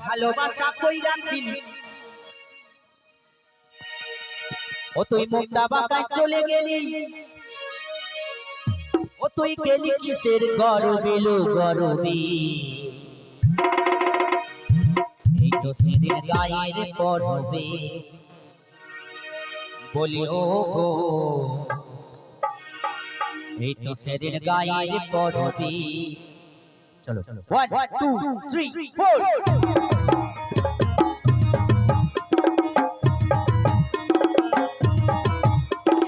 ভালোবাসা কইরা ছিলি ও তুই মুক্তা বাঁকায় চলে গেলি ও তুই গেলি কিসের গরবে লো গরবে এই তো সেদিন গায়ের পড়বে বলি ও গো এই তো সেদিন গায়ের পড়বে চলো 1 2 3 4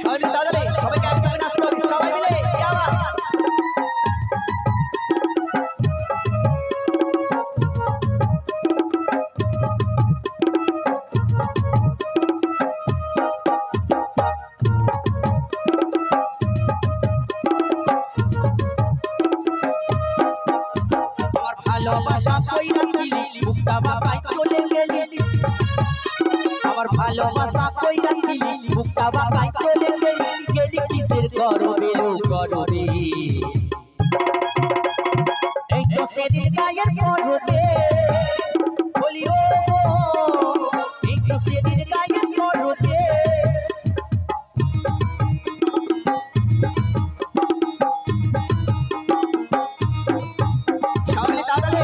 সবাই দাদা সবাইকে একসাথে নাচতে হবে সবাই মিলে কি আওয়াজ আমার ভালোবাসা কইরা ছিলি মুক্তা বাঁকায় চলে গেলি আমার ভালোবাসা কইরা ছিলি মুক্তা বাঁকায় চলে গেলি গেলি কিসের গরবে লো গরবে এই তো সেদিন গায়ের পড়বে বলি ও এই তো সেদিন গায়ের পড়বে সবাই দাদালে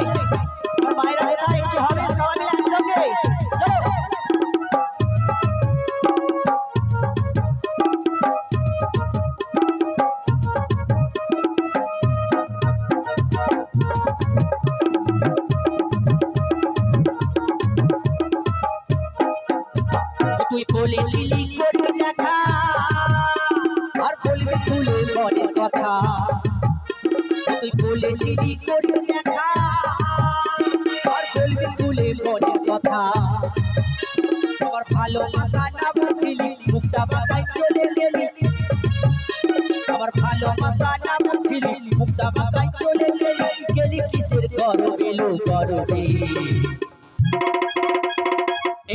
আর বাইরে যেটা একটু হবে সবাই মিলে একসঙ্গে চলো তুই বলেছিলি করবি দেখা আর বলবি খুলে মনের কথা তুই বলেছিলি করবি দেখা আর বলবি খুলে মনের কথা আমার ভালোবাসা না বুঝিলি মুক্তা বাঁকায় চলে গেলি আমার ভালোবাসা না বুঝিলি মুক্তা বাঁকায় চলে গেলি গেলি কিসের গরবে লো গরবে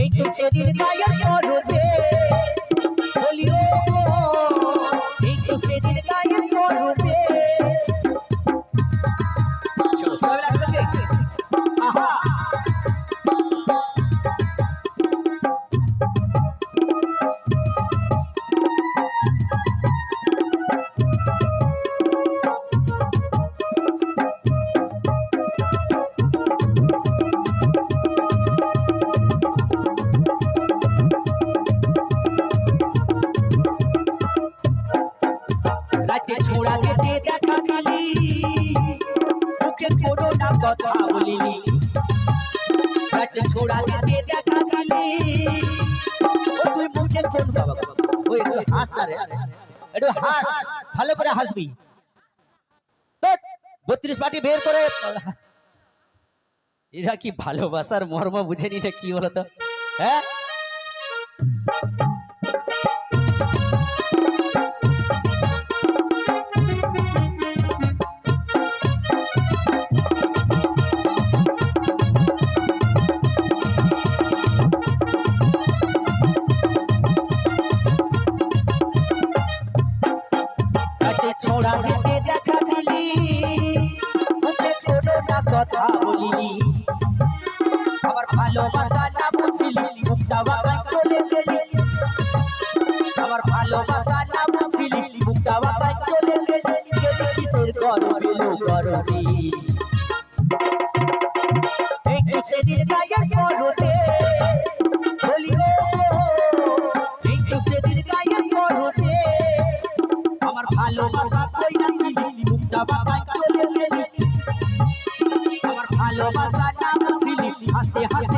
এই তো সেদিন গায়ের পড়বে বলি ও এই তো সেদিন গায়ের পড়বে চলো সবাই একসাথে আহা রাতে ছোড়া যেতে দেখা দিলি মুখে কোনো না কথা বলিনি রাতে ছোড়া যেতে দেখা দিলি ও তুই মুখে কোন বাবা ওই একটু হাস না রে একটু হাস ভালো করে হাসবি 32 পাটি বের করে এরা কি ভালোবাসার মর্ম বুঝেনি না কি বলতো হ্যাঁ ছোড়া যেতে দেখা দিলি মুখে কোনো না কথা বলিনি আমার ভালোবাসা না বুঝিলি মুক্তা বাঁকায় চলে গেলি আমার ভালোবাসা না বুঝিলি মুক্তা বাঁকায় চলে গেলি গেলি কিসের গরবে লো গরবে এই তো সেদিন গায়ের পড়বে বলি ও এই তো সেদিন গায়ের পড়বে আমার ভালোবাসা কইরা ছিলি মুক্তা বাঁকায় চলে গেলি আমার ভালোবাসা না বুঝিলি হাসে হাসে